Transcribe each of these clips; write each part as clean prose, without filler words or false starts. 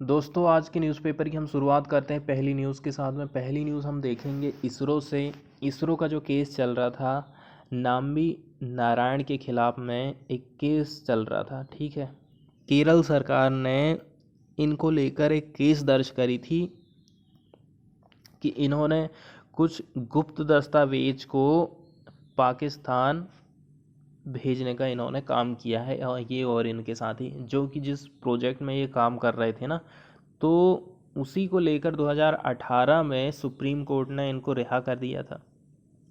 दोस्तों, आज के न्यूज़पेपर की हम शुरुआत करते हैं पहली न्यूज़ के साथ में। पहली न्यूज़ हम देखेंगे इसरो से। इसरो का जो केस चल रहा था, नाम्बी नारायण के खिलाफ में एक केस चल रहा था, ठीक है। केरल सरकार ने इनको लेकर एक केस दर्ज करी थी कि इन्होंने कुछ गुप्त दस्तावेज को पाकिस्तान भेजने का इन्होंने काम किया है, और इनके साथ ही जो कि जिस प्रोजेक्ट में ये काम कर रहे थे ना, तो उसी को लेकर 2018 में सुप्रीम कोर्ट ने इनको रिहा कर दिया था।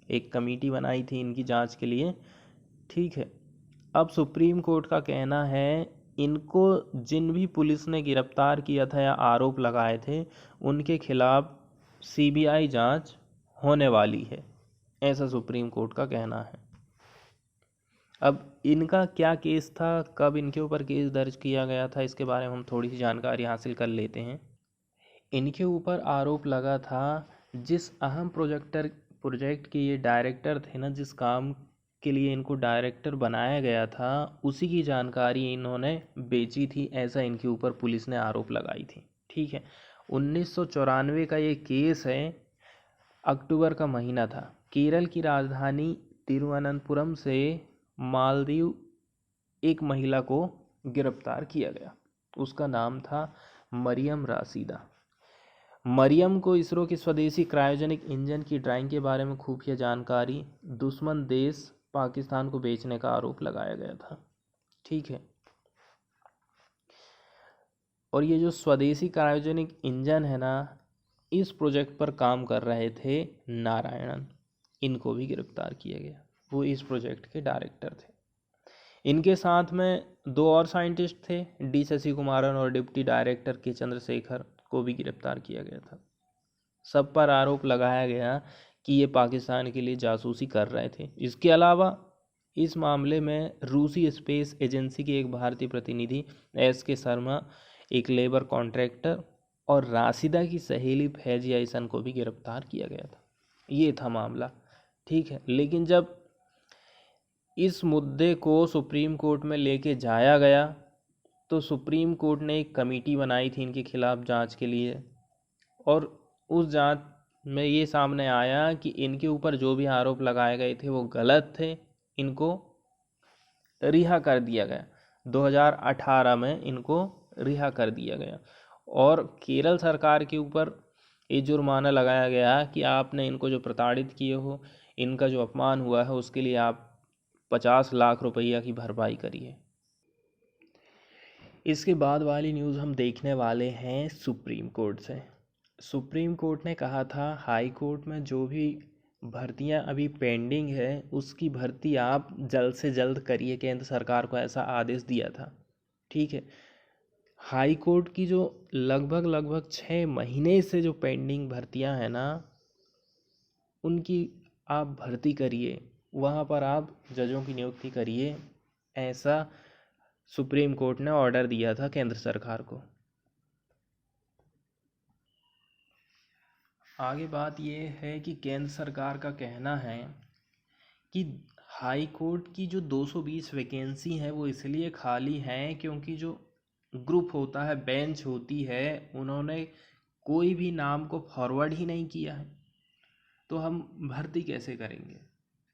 एक कमेटी बनाई थी इनकी जांच के लिए, ठीक है। अब सुप्रीम कोर्ट का कहना है इनको जिन भी पुलिस ने गिरफ्तार किया था या आरोप लगाए थे, उनके खिलाफ सीबीआई जांच होने वाली है, ऐसा सुप्रीम कोर्ट का कहना है। अब इनका क्या केस था, कब इनके ऊपर केस दर्ज किया गया था, इसके बारे में हम थोड़ी सी जानकारी हासिल कर लेते हैं। इनके ऊपर आरोप लगा था, जिस अहम प्रोजेक्ट के ये डायरेक्टर थे ना, जिस काम के लिए इनको डायरेक्टर बनाया गया था, उसी की जानकारी इन्होंने बेची थी, ऐसा इनके ऊपर पुलिस ने आरोप लगाई थी, ठीक है। 1994 का ये केस है। अक्टूबर का महीना था। केरल की राजधानी तिरुवनंतपुरम से मालदीव एक महिला को गिरफ्तार किया गया। उसका नाम था मरियम राशिदा। मरियम को इसरो के स्वदेशी क्रायोजेनिक इंजन की ड्राइंग के बारे में खुफिया जानकारी दुश्मन देश पाकिस्तान को बेचने का आरोप लगाया गया था, ठीक है। और ये जो स्वदेशी क्रायोजेनिक इंजन है ना, इस प्रोजेक्ट पर काम कर रहे थे नारायणन, इनको भी गिरफ्तार किया गया। वो इस प्रोजेक्ट के डायरेक्टर थे। इनके साथ में दो और साइंटिस्ट थे, डी शशि कुमारन और डिप्टी डायरेक्टर के चंद्रशेखर, को भी गिरफ्तार किया गया था। सब पर आरोप लगाया गया कि ये पाकिस्तान के लिए जासूसी कर रहे थे। इसके अलावा इस मामले में रूसी स्पेस एजेंसी के एक भारतीय प्रतिनिधि एस के शर्मा, एक लेबर कॉन्ट्रैक्टर, और राशिदा की सहेली फैजिया ईसन को भी गिरफ्तार किया गया था। ये था मामला, ठीक है। लेकिन जब इस मुद्दे को सुप्रीम कोर्ट में लेके जाया गया, तो सुप्रीम कोर्ट ने एक कमेटी बनाई थी इनके खिलाफ जांच के लिए, और उस जांच में ये सामने आया कि इनके ऊपर जो भी आरोप लगाए गए थे वो गलत थे। इनको रिहा कर दिया गया। 2018 में इनको रिहा कर दिया गया, और केरल सरकार के ऊपर ये जुर्माना लगाया गया कि आपने इनको जो प्रताड़ित किए हो, इनका जो अपमान हुआ है, उसके लिए आप 50 लाख रुपया की भरपाई करिए। इसके बाद वाली न्यूज़ हम देखने वाले हैं सुप्रीम कोर्ट से। सुप्रीम कोर्ट ने कहा था हाई कोर्ट में जो भी भर्तियां अभी पेंडिंग है, उसकी भर्ती आप जल्द से जल्द करिए। केंद्र सरकार को ऐसा आदेश दिया था, ठीक है। हाई कोर्ट की जो लगभग 6 महीने से जो पेंडिंग भर्तियां हैं ना, उनकी आप भर्ती करिए, वहाँ पर आप जजों की नियुक्ति करिए, ऐसा सुप्रीम कोर्ट ने ऑर्डर दिया था केंद्र सरकार को। आगे बात यह है कि केंद्र सरकार का कहना है कि हाई कोर्ट की जो 220 वैकेंसी हैं वो इसलिए खाली हैं क्योंकि जो ग्रुप होता है, बेंच होती है, उन्होंने कोई भी नाम को फॉरवर्ड ही नहीं किया है, तो हम भर्ती कैसे करेंगे,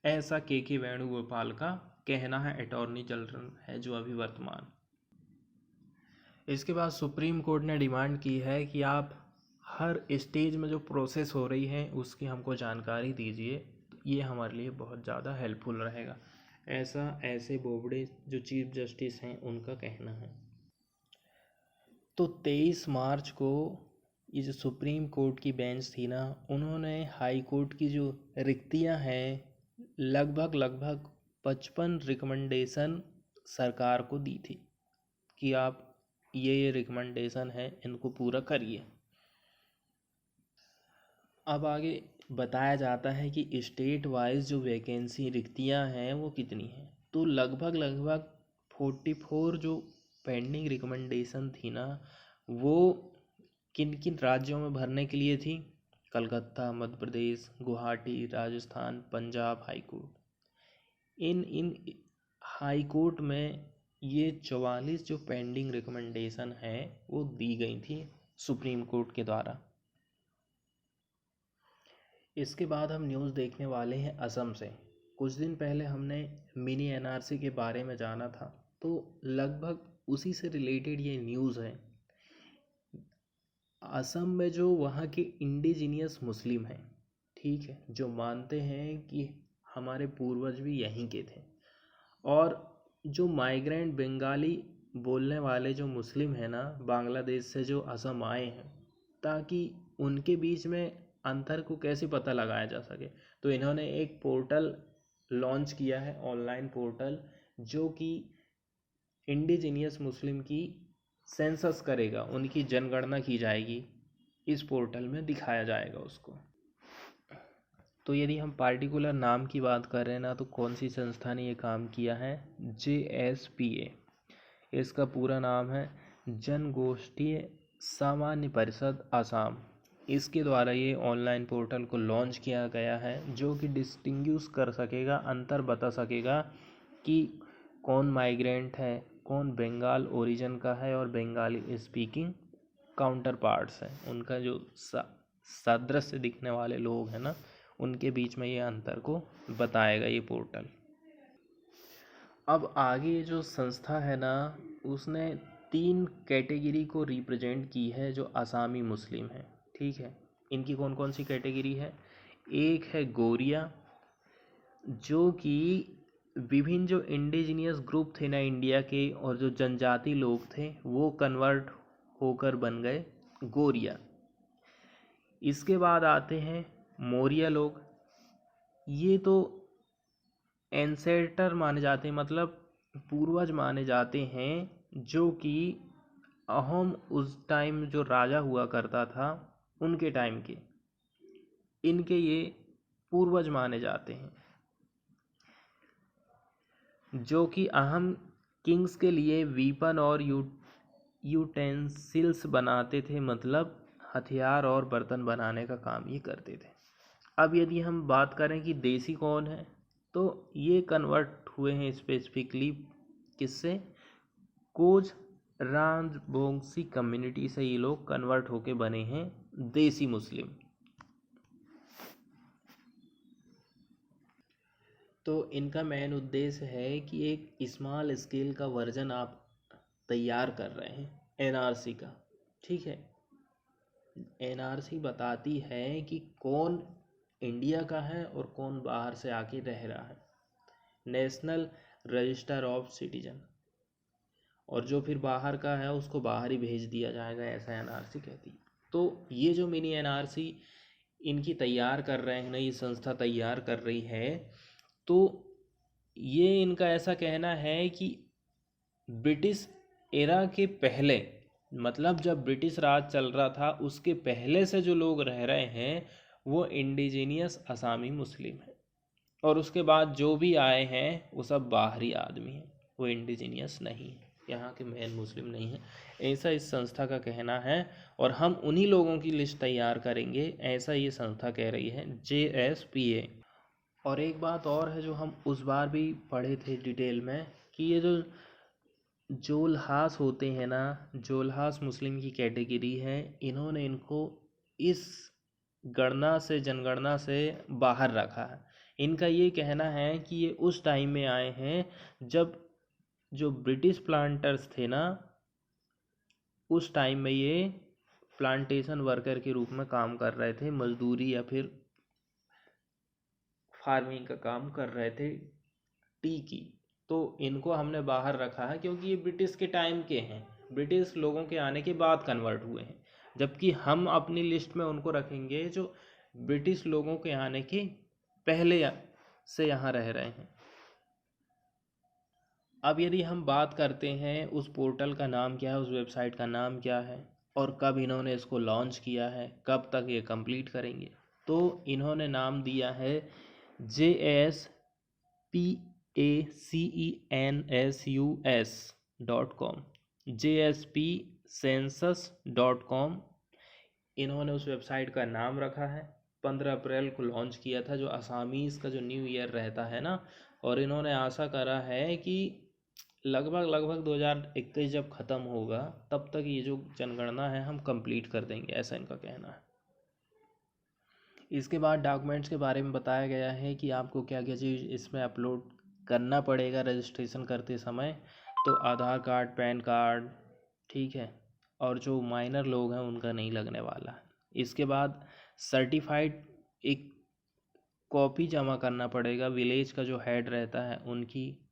ऐसा के वेणुगोपाल का कहना है, अटॉर्नी जनरल है जो अभी वर्तमान। इसके बाद सुप्रीम कोर्ट ने डिमांड की है कि आप हर स्टेज में जो प्रोसेस हो रही है उसकी हमको जानकारी दीजिए, ये हमारे लिए बहुत ज़्यादा हेल्पफुल रहेगा, ऐसा ऐसे बोबड़े जो चीफ जस्टिस हैं उनका कहना है। तो 23 मार्च को ये जो सुप्रीम कोर्ट की बेंच थी ना, उन्होंने हाई कोर्ट की जो रिक्तियां हैं, लगभग 55 रिकमेंडेशन सरकार को दी थी कि आप ये रिकमेंडेशन है, इनको पूरा करिए। अब आगे बताया जाता है कि स्टेट वाइज जो वैकेंसी रिक्तियां हैं वो कितनी हैं। तो लगभग 44 जो पेंडिंग रिकमेंडेशन थी ना, वो किन किन राज्यों में भरने के लिए थी? Calcutta, Madhya Pradesh, Guwahati, Rajasthan, Punjab high court. इन हाई कोर्ट में ये 44 जो पेंडिंग रिकमेंडेशन है वो दी गई थी सुप्रीम कोर्ट के द्वारा। इसके बाद हम न्यूज़ देखने वाले हैं असम से। कुछ दिन पहले हमने मिनी एनआरसी के बारे में जाना था, तो लगभग उसी से रिलेटेड ये न्यूज़ है। असम में जो वहाँ के इंडिजीनियस मुस्लिम हैं, ठीक है, जो मानते हैं कि हमारे पूर्वज भी यहीं के थे, और जो माइग्रेंट बंगाली बोलने वाले जो मुस्लिम हैं ना, बांग्लादेश से जो असम आए हैं, ताकि उनके बीच में अंतर को कैसे पता लगाया जा सके, तो इन्होंने एक पोर्टल लॉन्च किया है, ऑनलाइन पोर्टल, जो कि इंडिजीनियस मुस्लिम की सेंसस करेगा, उनकी जनगणना की जाएगी, इस पोर्टल में दिखाया जाएगा उसको। तो यदि हम पार्टिकुलर नाम की बात कर रहे हैं ना, तो कौन सी संस्था ने ये काम किया है? JSPA, इसका पूरा नाम है जनगोष्ठीय सामान्य परिषद आसाम। इसके द्वारा ये ऑनलाइन पोर्टल को लॉन्च किया गया है, जो कि डिस्टिंग्विश कर सकेगा, अंतर बता सकेगा कि कौन माइग्रेंट है, कौन बंगाल ओरिजिन का है और बंगाली स्पीकिंग काउंटर पार्ट्स हैं, उनका जो सादृश्य दिखने वाले लोग हैं ना, उनके बीच में ये अंतर को बताएगा ये पोर्टल। अब आगे जो संस्था है ना, उसने 3 कैटेगरी को रिप्रेजेंट की है जो आसामी मुस्लिम हैं, ठीक है। इनकी कौन कौन सी कैटेगरी है? एक है गोरिया, जो कि विभिन्न जो इंडिजिनियस ग्रुप थे ना इंडिया के, और जो जनजाति लोग थे, वो कन्वर्ट होकर बन गए गोरिया। इसके बाद आते हैं मौर्य लोग। ये तो एंसेस्टर माने जाते हैं, मतलब पूर्वज माने जाते हैं, जो कि अहोम उस टाइम जो राजा हुआ करता था उनके टाइम के, इनके ये पूर्वज माने जाते हैं, जो कि अहम किंग्स के लिए वीपन और यूटेंसिल्स बनाते थे, मतलब हथियार और बर्तन बनाने का काम ये करते थे। अब यदि हम बात करें कि देसी कौन है, तो ये कन्वर्ट हुए हैं स्पेसिफिकली किससे? कोच राजबोंगसी कम्युनिटी से ये लोग कन्वर्ट होके बने हैं देसी मुस्लिम। तो इनका मेन उद्देश्य है कि एक स्मॉल स्केल का वर्जन आप तैयार कर रहे हैं एनआरसी का, ठीक है। एनआरसी बताती है कि कौन इंडिया का है और कौन बाहर से आके रह रहा है, नेशनल रजिस्टर ऑफ सिटीजन, और जो फिर बाहर का है उसको बाहर ही भेज दिया जाएगा, ऐसा एनआरसी कहती है। तो ये जो मिनी एनआरसी इनकी तैयार कर रहे हैं ना, ये संस्था तैयार कर रही है, तो ये इनका ऐसा कहना है कि ब्रिटिश एरा के पहले, मतलब जब ब्रिटिश राज चल रहा था उसके पहले से जो लोग रह रहे हैं वो इंडिजीनियस असामी मुस्लिम हैं, और उसके बाद जो भी आए हैं वो सब बाहरी आदमी हैं, वो इंडिजीनियस नहीं है, यहाँ के मेन मुस्लिम नहीं है, ऐसा इस संस्था का कहना है। और हम उन्हीं लोगों की लिस्ट तैयार करेंगे, ऐसा ये संस्था कह रही है, JSPA। और एक बात और है जो हम उस बार भी पढ़े थे डिटेल में, कि ये जो जोलहास होते हैं ना, जोलहास मुस्लिम की कैटेगरी है, इन्होंने इनको इस गणना से, जनगणना से बाहर रखा है। इनका ये कहना है कि ये उस टाइम में आए हैं जब जो ब्रिटिश प्लांटर्स थे ना, उस टाइम में ये प्लांटेशन वर्कर के रूप में काम कर रहे थे, मजदूरी या फिर फार्मिंग का काम कर रहे थे टी की। तो इनको हमने बाहर रखा है क्योंकि ये ब्रिटिश के टाइम के हैं, ब्रिटिश लोगों के आने के बाद कन्वर्ट हुए हैं, जबकि हम अपनी लिस्ट में उनको रखेंगे जो ब्रिटिश लोगों के आने के पहले से यहाँ रह रहे हैं। अब यदि हम बात करते हैं उस पोर्टल का नाम क्या है, उस वेबसाइट का नाम क्या है, और कब इन्होंने इसको लॉन्च किया है, कब तक ये कंप्लीट करेंगे, तो इन्होंने नाम दिया है JSPACENSUS.com, JSPcensus.com इन्होंने उस वेबसाइट का नाम रखा है। 15 अप्रैल को लॉन्च किया था, जो असामीज़ का जो न्यू ईयर रहता है ना, और इन्होंने आशा करा है कि लगभग 2021 जब ख़त्म होगा तब तक ये जो जनगणना है हम कंप्लीट कर देंगे, ऐसा इनका कहना है। इसके बाद डॉक्यूमेंट्स के बारे में बताया गया है कि आपको क्या क्या चीज़ इसमें अपलोड करना पड़ेगा रजिस्ट्रेशन करते समय। तो आधार कार्ड, पैन कार्ड, ठीक है, और जो माइनर लोग हैं उनका नहीं लगने वाला है। इसके बाद सर्टिफाइड एक कॉपी जमा करना पड़ेगा विलेज का जो हेड रहता है उनकी,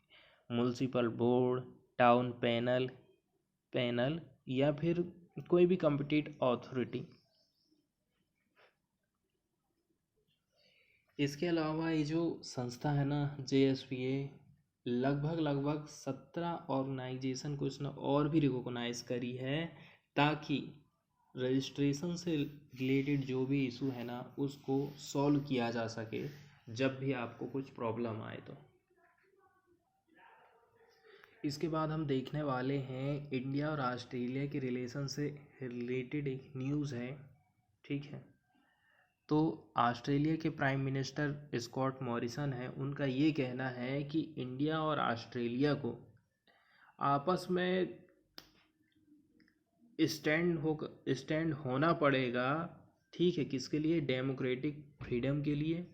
म्युनिसिपल बोर्ड, टाउन पैनल या फिर कोई भी कॉम्पिटेंट अथॉरिटी। इसके अलावा ये जो संस्था है ना JSPA, लगभग 17 ऑर्गेनाइजेशन को इसने और भी रिकॉग्नाइज करी है, ताकि रजिस्ट्रेशन से रिलेटेड जो भी इशू है ना उसको सॉल्व किया जा सके जब भी आपको कुछ प्रॉब्लम आए तो। इसके बाद हम देखने वाले हैं इंडिया और ऑस्ट्रेलिया के रिलेशन से रिलेटेड एक न्यूज़ है, ठीक है। तो ऑस्ट्रेलिया के प्राइम मिनिस्टर स्कॉट मॉरिसन है, उनका ये कहना है कि इंडिया और ऑस्ट्रेलिया को आपस में स्टैंड होना पड़ेगा, ठीक है। किसके लिए? डेमोक्रेटिक फ्रीडम के लिए,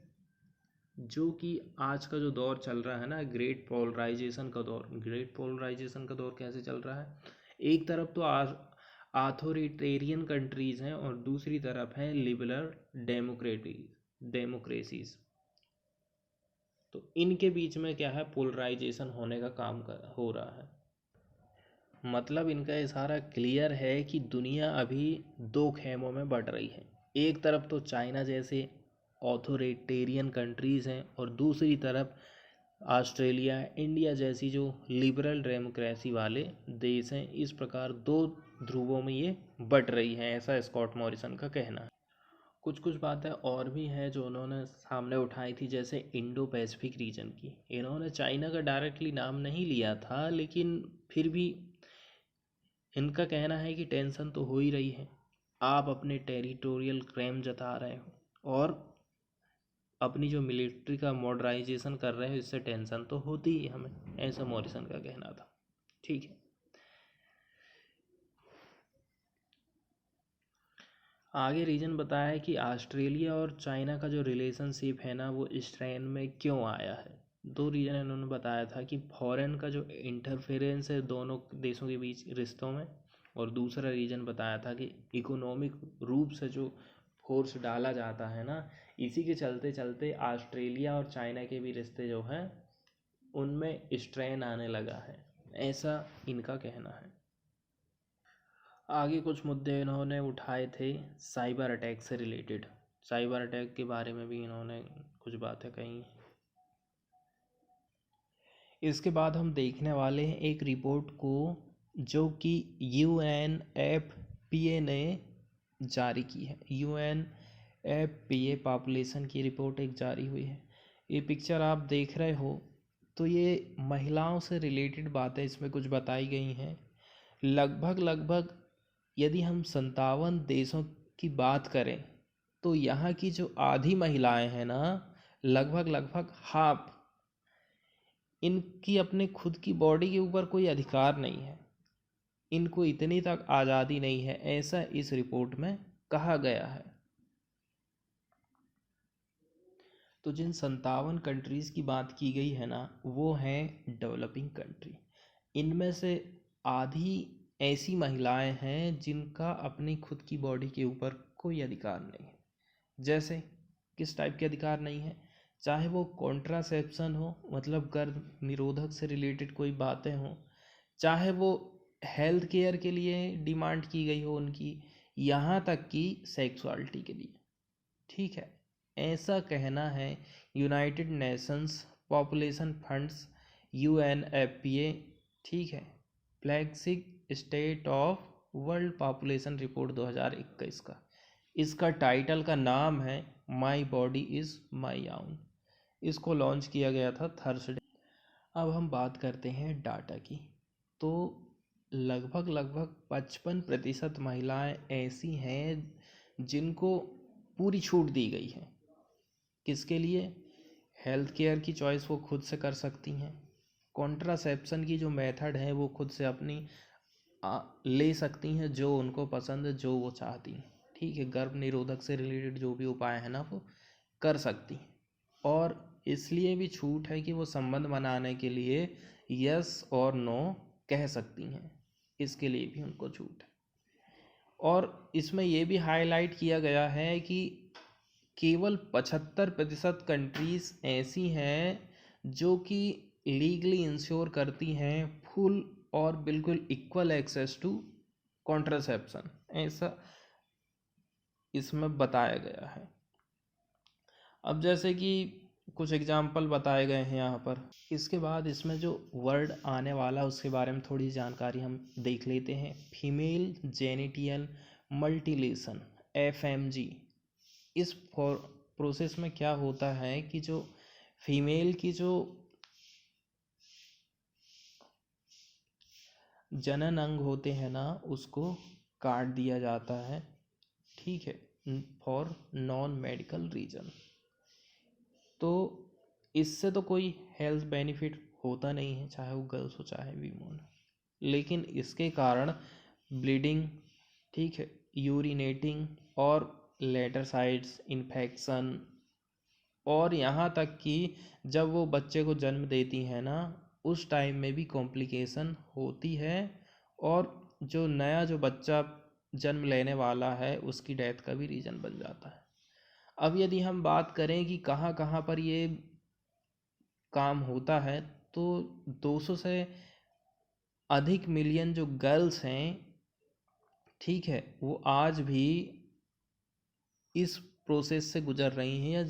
जो कि आज का जो दौर चल रहा है ना ग्रेट पोलराइजेशन का दौर कैसे चल रहा है? एक तरफ तो ऑथोरिटेरियन कंट्रीज़ हैं और दूसरी तरफ है लिबरल डेमोक्रेसीज। तो इनके बीच में क्या है, पोलराइजेशन होने का काम हो रहा है। मतलब इनका इशारा क्लियर है कि दुनिया अभी दो खेमों में बढ़ रही है। एक तरफ तो चाइना जैसे ऑथोरिटेरियन कंट्रीज़ हैं और दूसरी तरफ ऑस्ट्रेलिया, इंडिया जैसी जो लिबरल डेमोक्रेसी वाले देश हैं। इस प्रकार दो ध्रुवों में ये बट रही हैं, ऐसा स्कॉट मॉरिसन का कहना है। कुछ बातें और भी हैं जो उन्होंने सामने उठाई थी, जैसे इंडो पैसिफिक रीजन की। इन्होंने चाइना का डायरेक्टली नाम नहीं लिया था, लेकिन फिर भी इनका कहना है कि टेंशन तो हो ही रही है, आप अपने टेरिटोरियल क्लेम जता रहे हो और अपनी जो मिलिट्री का मॉडर्नाइजेशन कर रहे हो, इससे टेंशन तो होती ही हमें, ऐसा मॉरिसन का कहना था, ठीक है। आगे रीजन बताया है कि ऑस्ट्रेलिया और चाइना का जो रिलेशनशिप है ना वो स्ट्रेन में क्यों आया है। दो रीजन इन्होंने बताया था कि फॉरेन का जो इंटरफेरेंस है दोनों देशों के बीच रिश्तों में, और दूसरा रीजन बताया था कि इकोनॉमिक रूप से जो फोर्स डाला जाता है ना, इसी के चलते चलते ऑस्ट्रेलिया और चाइना के भी रिश्ते जो हैं उनमें स्ट्रेन आने लगा है, ऐसा इनका कहना है। आगे कुछ मुद्दे इन्होंने उठाए थे साइबर अटैक से रिलेटेड। साइबर अटैक के बारे में भी इन्होंने कुछ बातें कही। इसके बाद हम देखने वाले हैं एक रिपोर्ट को जो कि UNFPA ने जारी की है। UNFPA पॉपुलेशन की रिपोर्ट एक जारी हुई है। ये पिक्चर आप देख रहे हो तो ये महिलाओं से रिलेटेड बातें इसमें कुछ बताई गई हैं। लगभग यदि हम 57 देशों की बात करें तो यहाँ की जो आधी महिलाएं हैं ना, लगभग हाफ, इनकी अपने खुद की बॉडी के ऊपर कोई अधिकार नहीं है, इनको इतनी तक आज़ादी नहीं है, ऐसा इस रिपोर्ट में कहा गया है। तो जिन 57 कंट्रीज़ की बात की गई है ना वो हैं डेवलपिंग कंट्री। इनमें से आधी ऐसी महिलाएं हैं जिनका अपनी खुद की बॉडी के ऊपर कोई अधिकार नहीं है। जैसे किस टाइप के अधिकार नहीं है? चाहे वो कॉन्ट्रासेप्शन हो, मतलब गर्भ निरोधक से रिलेटेड कोई बातें हों, चाहे वो हेल्थ केयर के लिए डिमांड की गई हो उनकी, यहाँ तक कि सेक्सुअलिटी के लिए, ठीक है। ऐसा कहना है United Nations population funds UNFPA, ठीक है, flagship state of world population report 2021 का। इसका टाइटल का नाम है my body is my own. इसको लॉन्च किया गया था थर्सडे। अब हम बात करते हैं डाटा की। तो लगभग 55% महिलाएं ऐसी हैं जिनको पूरी छूट दी गई है। किसके लिए? हेल्थ केयर की चॉइस वो खुद से कर सकती हैं, कॉन्ट्रासेप्शन की जो मेथड है वो खुद से अपनी ले सकती हैं, जो उनको पसंद है, जो वो चाहती हैं। ठीक है, गर्भ निरोधक से रिलेटेड जो भी उपाय है ना वो कर सकती हैं, और इसलिए भी छूट है कि वो संबंध बनाने के लिए यस और नो कह सकती हैं, इसके लिए भी उनको छूट है। और इसमें ये भी हाईलाइट किया गया है कि केवल 75% कंट्रीज ऐसी हैं जो कि लीगली इंश्योर करती हैं फुल और बिल्कुल इक्वल एक्सेस टू कॉन्ट्रासेप्शन, ऐसा इसमें बताया गया है। अब जैसे कि कुछ एग्जाम्पल बताए गए हैं यहाँ पर। इसके बाद इसमें जो वर्ड आने वाला उसके बारे में थोड़ी जानकारी हम देख लेते हैं। Female genital mutilation, FMG। इस प्रोसेस में क्या होता है कि जो फीमेल की जो जनन अंग होते हैं ना उसको काट दिया जाता है। ठीक है, फॉर नॉन मेडिकल रीजन। तो इससे तो कोई हेल्थ बेनिफिट होता नहीं है, चाहे वो गर्ल्स हो चाहे वीमेन, लेकिन इसके कारण ब्लीडिंग, ठीक है, यूरिनेटिंग और लेटर साइट्स इन्फेक्शन, और यहाँ तक कि जब वो बच्चे को जन्म देती है ना उस टाइम में भी कॉम्प्लिकेशन होती है, और जो नया जो बच्चा जन्म लेने वाला है उसकी डेथ का भी रीज़न बन जाता है। अब यदि हम बात करें कि कहाँ कहाँ पर ये काम होता है, तो 200 से अधिक मिलियन जो गर्ल्स हैं, ठीक है, वो आज भी इस प्रोसेस से गुजर रही हैं, या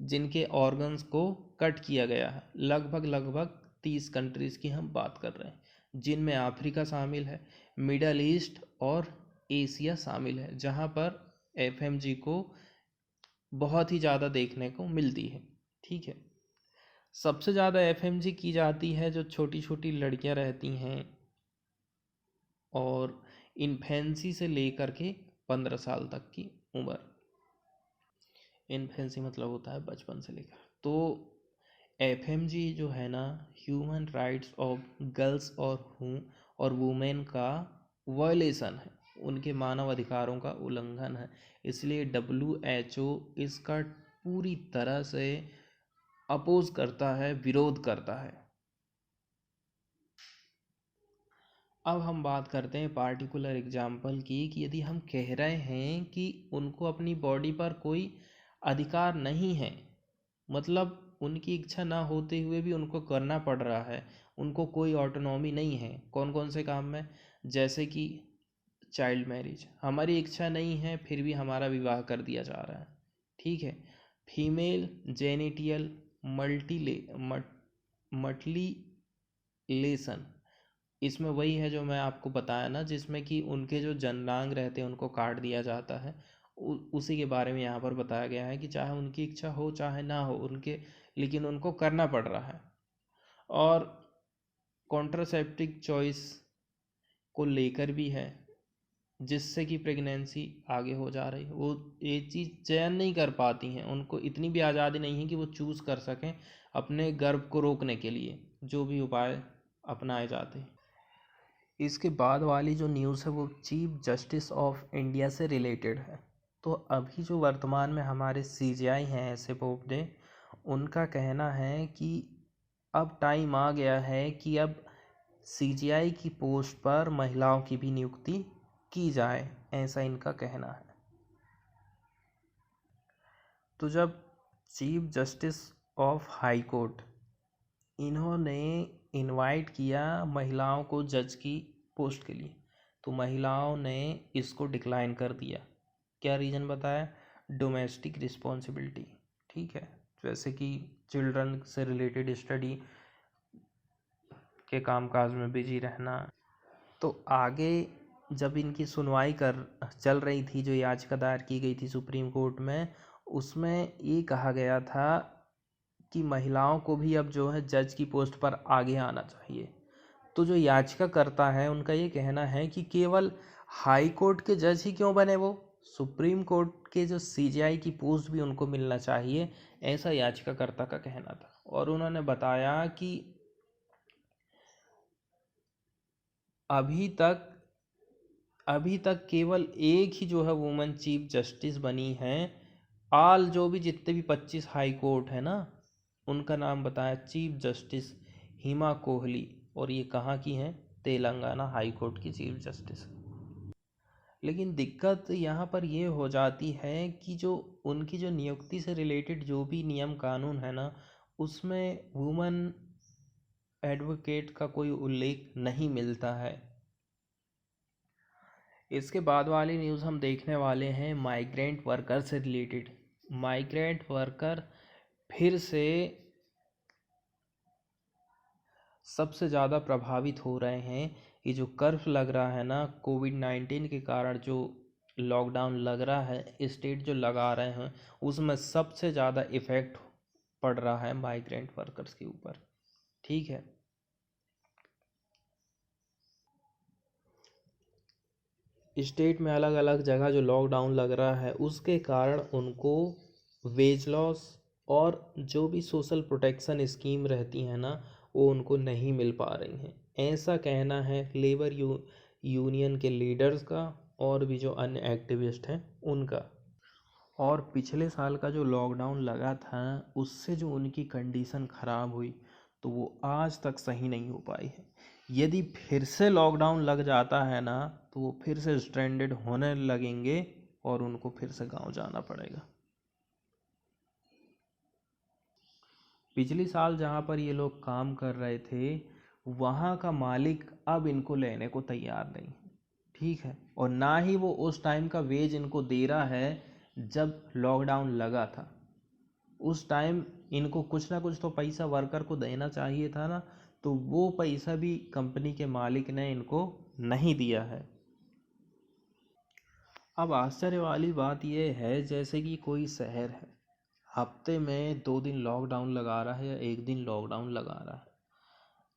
जिनके ऑर्गन्स को कट किया गया है। लगभग 30 कंट्रीज़ की हम बात कर रहे हैं, जिनमें अफ्रीका शामिल है, मिडल ईस्ट और एशिया शामिल है, जहाँ पर FMG को बहुत ही ज़्यादा देखने को मिलती है। ठीक है, सबसे ज़्यादा FMG की जाती है जो छोटी छोटी लड़कियां रहती हैं, और इन्फेंसी से लेकर के 15 साल तक की उम्र। इन्फेंसी मतलब होता है बचपन से लेकर। तो FMG जो है ना ह्यूमन राइट्स ऑफ गर्ल्स और वुमेन का वायलेशन है, उनके मानव अधिकारों का उल्लंघन है। इसलिए WHO इसका पूरी तरह से अपोज करता है, विरोध करता है। अब हम बात करते हैं पार्टिकुलर एग्जाम्पल की, कि यदि हम कह रहे हैं कि उनको अपनी बॉडी पर कोई अधिकार नहीं है, मतलब उनकी इच्छा ना होते हुए भी उनको करना पड़ रहा है, उनको कोई ऑटोनॉमी नहीं है कौन कौन से काम में, जैसे कि चाइल्ड मैरिज, हमारी इच्छा नहीं है फिर भी हमारा विवाह कर दिया जा रहा है। ठीक है, फीमेल जेनिटियल मल्टीलेशन, इसमें वही है जो मैं आपको बताया ना, जिसमें कि उनके जो जननांग रहते हैं उनको काट दिया जाता है, उसी के बारे में यहाँ पर बताया गया है कि चाहे उनकी इच्छा हो चाहे ना हो उनके, लेकिन उनको करना पड़ रहा है। और कॉन्ट्रासेप्टिव चॉइस को लेकर भी है, जिससे कि प्रेगनेंसी आगे हो जा रही है, वो ये चीज़ चयन नहीं कर पाती हैं, उनको इतनी भी आज़ादी नहीं है कि वो चूज़ कर सकें अपने गर्भ को रोकने के लिए जो भी उपाय अपनाए जाते हैं। इसके बाद वाली जो न्यूज़ है वो चीफ जस्टिस ऑफ इंडिया से रिलेटेड है। तो अभी जो वर्तमान में हमारे CJI हैं ऐसे बोबडे, उनका कहना है कि अब टाइम आ गया है कि अब CJI की पोस्ट पर महिलाओं की भी नियुक्ति की जाए, ऐसा इनका कहना है। तो जब chief justice of high court इन्होंने इनवाइट किया महिलाओं को जज की पोस्ट के लिए, तो महिलाओं ने इसको डिक्लाइन कर दिया। क्या रीज़न बताया? Domestic responsibility. ठीक है, जैसे कि चिल्ड्रन से रिलेटेड स्टडी के कामकाज में बिजी रहना। तो आगे जब इनकी सुनवाई चल रही थी, जो याचिका दायर की गई थी सुप्रीम कोर्ट में, उसमें ये कहा गया था कि महिलाओं को भी अब जो है जज की पोस्ट पर आगे आना चाहिए। तो जो याचिकाकर्ता है उनका ये कहना है कि केवल हाई कोर्ट के जज ही क्यों बने, वो सुप्रीम कोर्ट के जो CJI की पोस्ट भी उनको मिलना चाहिए, ऐसा याचिकाकर्ता का कहना था। और उन्होंने बताया कि अभी तक अभी तक केवल एक ही जो है वुमेन चीफ जस्टिस बनी है। आल जो भी जितने भी 25 हाई कोर्ट है ना, उनका नाम बताया चीफ जस्टिस हिमा कोहली, और ये कहाँ की हैं? तेलंगाना हाई कोर्ट की चीफ जस्टिस। लेकिन दिक्कत यहाँ पर ये हो जाती है कि जो उनकी जो नियुक्ति से रिलेटेड जो भी नियम कानून है ना, उसमें वुमेन एडवोकेट का कोई उल्लेख नहीं मिलता है। इसके बाद वाली न्यूज़ हम देखने वाले हैं माइग्रेंट वर्कर से रिलेटेड। माइग्रेंट वर्कर फिर से सबसे ज़्यादा प्रभावित हो रहे हैं। ये जो कर्फ्यू लग रहा है ना, कोविड-19 के कारण जो लॉकडाउन लग रहा है, स्टेट जो लगा रहे हैं, उसमें सबसे ज़्यादा इफ़ेक्ट पड़ रहा है माइग्रेंट वर्कर्स के ऊपर। ठीक है, स्टेट में अलग अलग जगह जो लॉकडाउन लग रहा है, उसके कारण उनको वेज लॉस और जो भी सोशल प्रोटेक्शन स्कीम रहती है ना, वो उनको नहीं मिल पा रही हैं। ऐसा कहना है लेबर यूनियन के लीडर्स का और भी जो अन्य एक्टिविस्ट हैं उनका। और पिछले साल का जो लॉकडाउन लगा था, उससे जो उनकी कंडीशन ख़राब हुई, तो वो आज तक सही नहीं हो पाई है। यदि फिर से लॉकडाउन लग जाता है ना, तो वो फिर से स्ट्रैंडेड होने लगेंगे और उनको फिर से गांव जाना पड़ेगा। पिछले साल जहाँ पर ये लोग काम कर रहे थे, वहाँ का मालिक अब इनको लेने को तैयार नहीं है। ठीक है, और ना ही वो उस टाइम का वेज इनको दे रहा है जब लॉकडाउन लगा था। उस टाइम इनको कुछ ना कुछ तो पैसा वर्कर को देना चाहिए था ना, तो वो पैसा भी कंपनी के मालिक ने इनको नहीं दिया है। अब आश्चर्य वाली बात यह है, जैसे कि कोई शहर है, हफ्ते में 2 दिन लॉकडाउन लगा रहा है या 1 दिन लॉकडाउन लगा रहा है,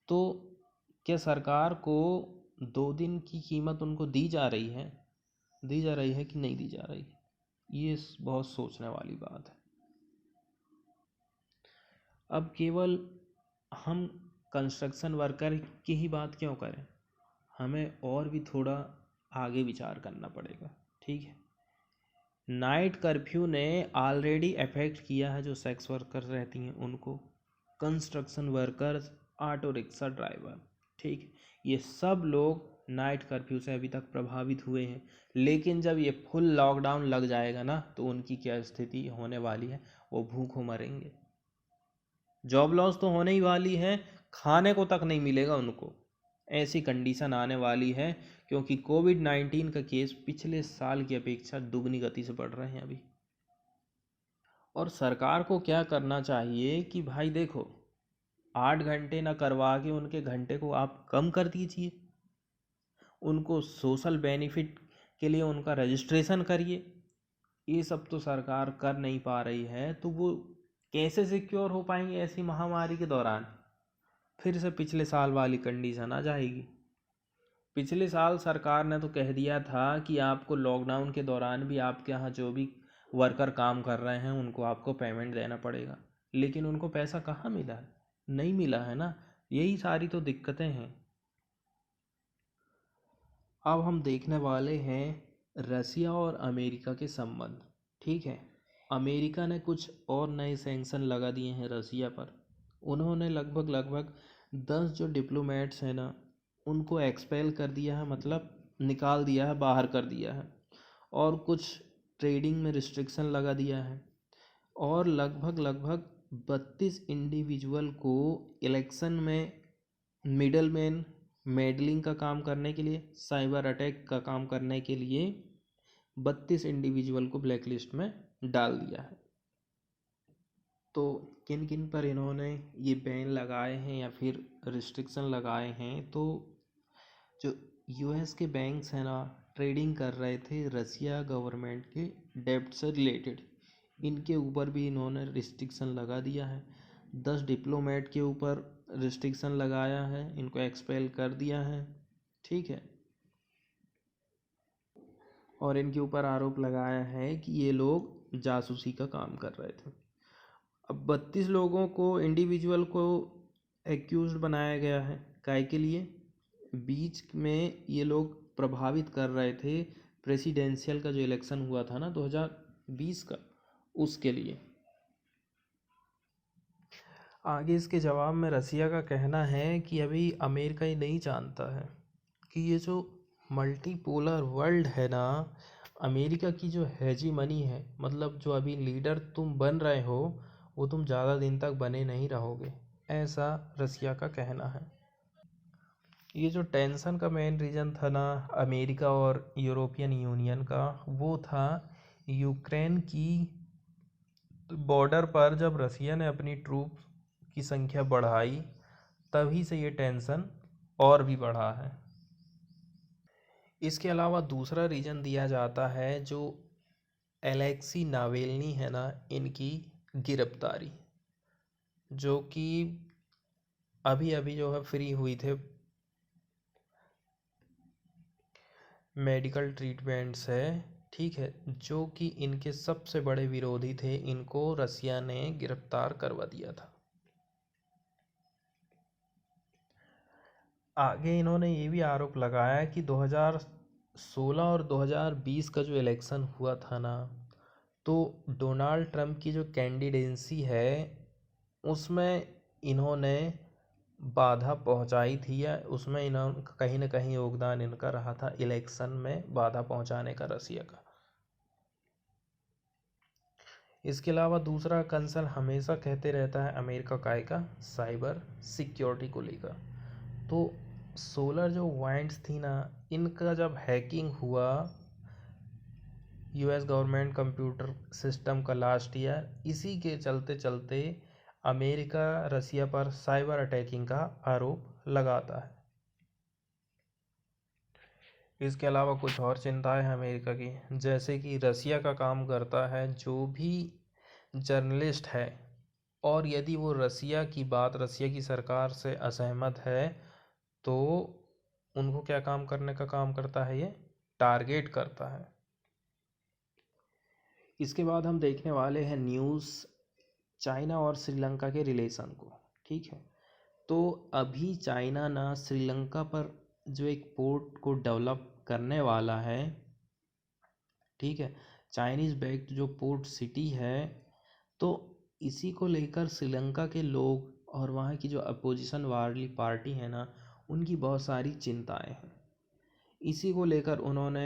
तो क्या सरकार को 2 दिन की कीमत उनको दी जा रही है कि नहीं दी जा रही है? ये बहुत सोचने वाली बात है। अब केवल हम कंस्ट्रक्शन वर्कर की ही बात क्यों करें, हमें और भी थोड़ा आगे विचार करना पड़ेगा। ठीक है, नाइट कर्फ्यू ने ऑलरेडी अफेक्ट किया है जो सेक्स वर्कर रहती हैं उनको, construction workers, auto rickshaw driver. ठीक है, ये सब लोग नाइट कर्फ्यू से अभी तक प्रभावित हुए हैं। लेकिन जब ये फुल लॉकडाउन लग जाएगा ना, तो उनकी क्या स्थिति होने वाली है, वो भूखों मरेंगे। जॉब लॉस तो होने ही वाली है, खाने को तक नहीं मिलेगा उनको, ऐसी कंडीशन आने वाली है, क्योंकि कोविड-19 का केस पिछले साल की अपेक्षा दुगनी गति से बढ़ रहे हैं अभी। और सरकार को क्या करना चाहिए कि भाई देखो, 8 घंटे ना करवा के उनके घंटे को आप कम कर दीजिए, उनको सोशल बेनिफिट के लिए उनका रजिस्ट्रेशन करिए। ये सब तो सरकार कर नहीं पा रही है, तो वो कैसे सिक्योर हो पाएंगे ऐसी महामारी के दौरान? फिर से पिछले साल वाली कंडीशन आ जाएगी। पिछले साल सरकार ने तो कह दिया था कि आपको लॉकडाउन के दौरान भी आपके यहाँ जो भी वर्कर काम कर रहे हैं उनको आपको पेमेंट देना पड़ेगा, लेकिन उनको पैसा कहाँ मिला है? नहीं मिला है ना। यही सारी तो दिक्कतें हैं। अब हम देखने वाले हैं रसिया और अमेरिका के संबंध। ठीक है, अमेरिका ने कुछ और नए सैंक्शन लगा दिए हैं रसिया पर। उन्होंने लगभग लगभग 10 जो डिप्लोमेट्स हैं ना, उनको एक्सपेल कर दिया है, मतलब निकाल दिया है, बाहर कर दिया है। और कुछ ट्रेडिंग में रिस्ट्रिक्शन लगा दिया है। और लगभग लगभग 32 इंडिविजुअल को इलेक्शन में मिडल मैन मेडलिंग का काम करने के लिए, साइबर अटैक का काम करने के लिए 32 इंडिविजुअल को ब्लैक लिस्ट में डाल दिया है। तो किन किन पर इन्होंने ये बैन लगाए हैं या फिर रिस्ट्रिक्शन लगाए हैं, तो जो यूएस के बैंक्स हैं ना, ट्रेडिंग कर रहे थे रसिया गवर्नमेंट के डेब्ट से रिलेटेड, इनके ऊपर भी इन्होंने रिस्ट्रिक्शन लगा दिया है। 10 डिप्लोमेट के ऊपर रिस्ट्रिक्शन लगाया है, इनको एक्सपेल कर दिया है। ठीक है, और इनके ऊपर आरोप लगाया है कि ये लोग जासूसी का काम कर रहे थे। अब 32 लोगों को, इंडिविजुअल को एक्यूज्ड बनाया गया है, काय के लिए? बीच में ये लोग प्रभावित कर रहे थे प्रेसिडेंशियल का जो इलेक्शन हुआ था ना 2020 का, उसके लिए। आगे इसके जवाब में रसिया का कहना है कि अभी अमेरिका ही नहीं जानता है कि ये जो मल्टीपोलर वर्ल्ड है ना, अमेरिका की जो हेजीमनी है, मतलब जो अभी लीडर तुम बन रहे हो वो तुम ज़्यादा दिन तक बने नहीं रहोगे, ऐसा रसिया का कहना है। ये जो टेंशन का मेन रीज़न था ना अमेरिका और यूरोपियन यूनियन का, वो था यूक्रेन की बॉर्डर पर जब रसिया ने अपनी ट्रूप की संख्या बढ़ाई, तभी से ये टेंशन और भी बढ़ा है। इसके अलावा दूसरा रीज़न दिया जाता है जो एलेक्सी नावेल्नी है ना, इनकी गिरफ्तारी, जो कि अभी अभी जो है फ्री हुई थे मेडिकल ट्रीटमेंट से, ठीक है, जो कि इनके सबसे बड़े विरोधी थे, इनको रसिया ने गिरफ्तार करवा दिया था। आगे इन्होंने ये भी आरोप लगाया कि 2016 और 2020 का जो इलेक्शन हुआ था ना, तो डोनाल्ड ट्रंप की जो कैंडिडेंसी है उसमें इन्होंने बाधा पहुंचाई थी, या उसमें इन्होंने कहीं ना कहीं योगदान इनका रहा था इलेक्शन में बाधा पहुंचाने का रसिया का। इसके अलावा दूसरा कंसर्न हमेशा कहते रहता है अमेरिका काय का साइबर सिक्योरिटी को लेकर। तो सोलर जो वाइंड्स थी ना, इनका जब हैकिंग हुआ यूएस गवर्नमेंट कंप्यूटर सिस्टम का लास्ट ईयर, इसी के चलते चलते अमेरिका रसिया पर साइबर अटैकिंग का आरोप लगाता है। इसके अलावा कुछ और चिंताएं हैं अमेरिका की, जैसे कि रसिया का काम करता है जो भी जर्नलिस्ट है, और यदि वो रसिया की बात, रसिया की सरकार से असहमत है, तो उनको क्या काम करने का काम करता है, ये टारगेट करता है। इसके बाद हम देखने वाले हैं न्यूज़ चाइना और श्रीलंका के रिलेशन को, ठीक है। तो अभी चाइना ना श्रीलंका पर जो एक पोर्ट को डेवलप करने वाला है, ठीक है, चाइनीज़ बैक्ड जो पोर्ट सिटी है, तो इसी को लेकर श्रीलंका के लोग और वहाँ की जो अपोजिशन वाली पार्टी है ना, उनकी बहुत सारी चिंताएं हैं। इसी को लेकर उन्होंने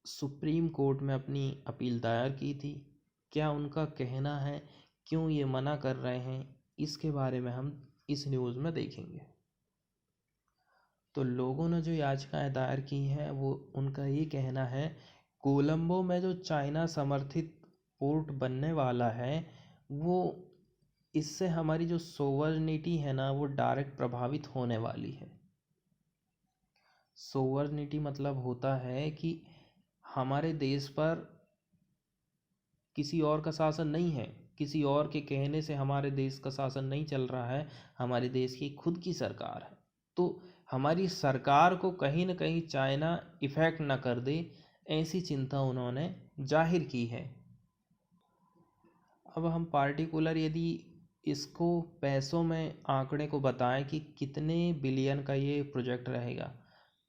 सुप्रीम कोर्ट में अपनी अपील दायर की थी। क्या उनका कहना है, क्यों ये मना कर रहे हैं, इसके बारे में हम इस न्यूज़ में देखेंगे। तो लोगों ने जो याचिकाएं दायर की हैं, वो उनका ये कहना है कोलंबो में जो चाइना समर्थित पोर्ट बनने वाला है, वो इससे हमारी जो सोवर्निटी है ना, वो डायरेक्ट प्रभावित होने वाली है। सोवर्निटी मतलब होता है कि हमारे देश पर किसी और का शासन नहीं है, किसी और के कहने से हमारे देश का शासन नहीं चल रहा है, हमारे देश की खुद की सरकार है। तो हमारी सरकार को कहीं ना कहीं चाइना इफेक्ट ना कर दे, ऐसी चिंता उन्होंने जाहिर की है। अब हम पार्टिकुलर यदि इसको पैसों में आंकड़े को बताएं कि कितने बिलियन का ये प्रोजेक्ट रहेगा,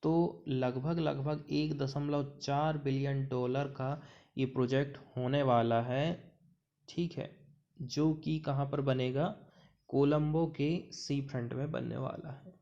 तो लगभग लगभग 1.4 बिलियन डॉलर का ये प्रोजेक्ट होने वाला है, ठीक है, जो कि कहाँ पर बनेगा, कोलंबो के सी फ्रंट में बनने वाला है।